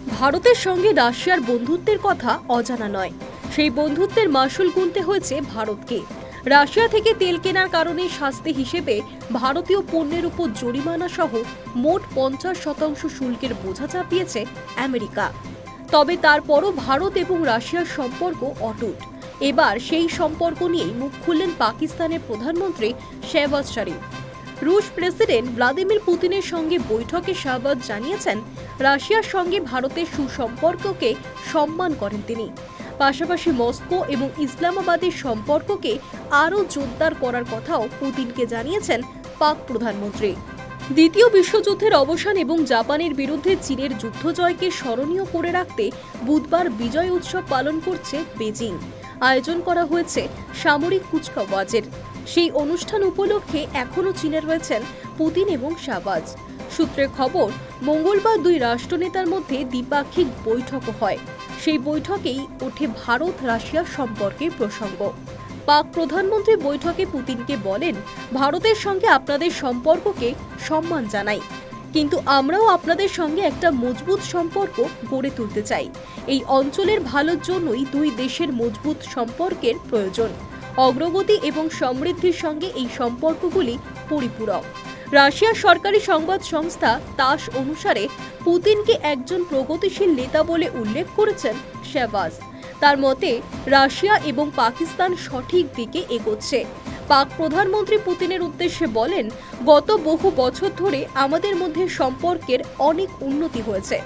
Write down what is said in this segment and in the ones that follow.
ভারতের সঙ্গে রাশিয়ার বন্ধুত্বের কথা অজানা নয়। সেই বন্ধুত্বের মাসুল গুনতে হয়েছে ভারতকে। রাশিয়া থেকে তেল কেনার কারণে শাস্তি হিসেবে ভারতীয় পণ্যের উপর জরিমানা সহ মোট 50% শুল্কের বোঝা চাপিয়েছে আমেরিকা। তবে তারপরও ভারত এবং রাশিয়ার সম্পর্ক অটুট। এবার সেই সম্পর্ক নিয়েই মুখ খুললেন পাকিস্তানের প্রধানমন্ত্রী শেহবাজ শরীফ। রুশ প্রেসিডেন্ট ভ্লাদিমির পুতিনের সঙ্গে বৈঠকে শাহবাজ জানিয়েছেন, রাশিয়ার সঙ্গে ভারতের সুসম্পর্ককে সম্মান করেন তিনি। পাশাপাশি মস্কো এবং ইসলামাবাদের সম্পর্ককে আরও জোরদার করার কথাও পুতিনকে জানিয়েছেন পাক প্রধানমন্ত্রী। দ্বিতীয় বিশ্বযুদ্ধের অবসান এবং জাপানের বিরুদ্ধে চীনের যুদ্ধজয়কে স্মরণীয় করে রাখতে বুধবার বিজয় উৎসব পালন করছে বেজিং। আয়োজন করা হয়েছে সামরিক কুচকাওয়াজের। সেই অনুষ্ঠান উপলক্ষে এখনও চীনে রয়েছেন পুতিন এবং শাহবাজ। সূত্রের খবর, মঙ্গলবার দুই রাষ্ট্রনেতার মধ্যে দ্বিপাক্ষিক বৈঠকও হয়। সেই বৈঠকেই ওঠে ভারত রাশিয়া সম্পর্কের প্রসঙ্গ। পাক প্রধানমন্ত্রী বৈঠকে পুতিনকে বলেন, ভারতের সঙ্গে আপনাদের সম্পর্ককে সম্মান জানাই, কিন্তু আমরাও আপনাদের সঙ্গে একটা মজবুত সম্পর্ক গড়ে তুলতে চাই। এই অঞ্চলের ভালোর জন্যই দুই দেশের মজবুত সম্পর্কের প্রয়োজন। অগ্রগতি এবং সমৃদ্ধির সঙ্গে এই সম্পর্কগুলি পরিপূরক। রাশিয়ার সরকারি সংবাদ সংস্থা তাস অনুসারে পুতিনকে একজন প্রগতিশীল নেতা বলে উল্লেখ করেছেন শাহবাজ। তার মতে, রাশিয়া এবং পাকিস্তান সঠিক দিকে এগোচ্ছে। পাক প্রধানমন্ত্রী পুতিনের উদ্দেশ্যে বলেন, গত বহু বছর ধরে আমাদের মধ্যে সম্পর্কের অনেক উন্নতি হয়েছে।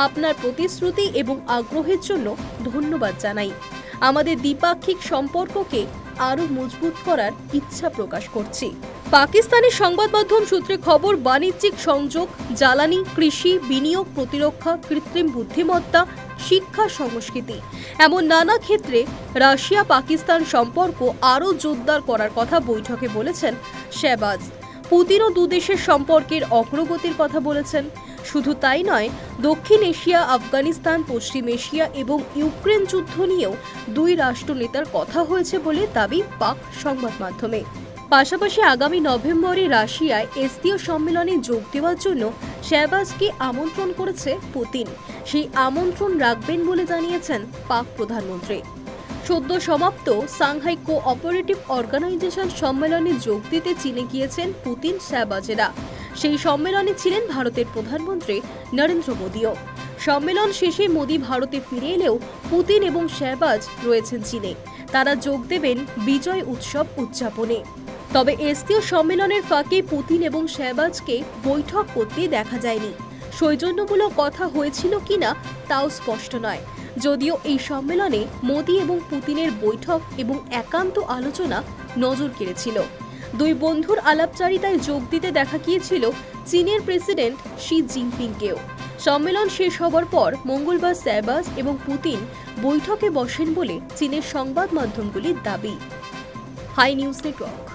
আপনার প্রতিশ্রুতি এবং আগ্রহের জন্য ধন্যবাদ জানাই। আমাদের দ্বিপাক্ষিক সম্পর্ককে আরও মজবুত করার ইচ্ছা প্রকাশ করছি। পাকিস্তানের সংবাদ মাধ্যম সূত্রে খবর, বাণিজ্যিক সংযোগ, জ্বালানি, কৃষি, বিনিয়োগ, প্রতিরক্ষা, কৃত্রিম বুদ্ধিমত্তা, শিক্ষা, সংস্কৃতি এমন নানা ক্ষেত্রে রাশিয়া পাকিস্তান সম্পর্ক আরও জোরদার করার কথা বৈঠকে বলেছেন শাহবাজ। পুতিনও দুদেশের সম্পর্কের অগ্রগতির কথা বলেছেন। শুধু তাই নয়, দক্ষিণ এশিয়া, আফগানিস্তান, পশ্চিম এশিয়া এবং ইউক্রেন যুদ্ধ নিয়েও দুই রাষ্ট্রনেতার কথা হয়েছে বলে দাবি পাক সংবাদ মাধ্যমে। পাশাপাশি আগামী নভেম্বরে রাশিয়ায় এসসিও সম্মেলনে যোগ দেওয়ার জন্য শাহবাজকে আমন্ত্রণ করেছে পুতিন। সেই আমন্ত্রণ রাখবেন বলে জানিয়েছেন পাক প্রধানমন্ত্রী। সদ্য সমাপ্ত সাংহাই কোঅপারেটিভ অর্গানাইজেশন সম্মেলনে যোগ দিতে চীনে গিয়েছেন পুতিন শাহবাজেরা। সেই সম্মেলনে ছিলেন ভারতের প্রধানমন্ত্রী নরেন্দ্র মোদীও। সম্মেলন শেষে মোদী ভারতে ফিরে এলেও পুতিন এবং শাহবাজ রয়েছেন চীনে। তারা যোগ দেবেন বিজয় উৎসব উদযাপনে। তবে এসসিও সম্মেলনের ফাঁকে পুতিন এবং শাহবাজকে বৈঠক করতে দেখা যায়নি। সৌজন্যমূলক কথা হয়েছিল কিনা তাও স্পষ্ট নয়। যদিও এই সম্মেলনে মোদী এবং পুতিনের বৈঠক এবং একান্ত আলোচনা নজর কেড়েছিল। দুই বন্ধুর আলাপচারিতায় যোগ দিতে দেখা গিয়েছিল চীনের প্রেসিডেন্ট শি জিনপিংকেও। সম্মেলন শেষ হবার পর মঙ্গলবার শাহবাজ এবং পুতিন বৈঠকে বসেন বলে চীনের সংবাদ মাধ্যমগুলির দাবি। Hi news network.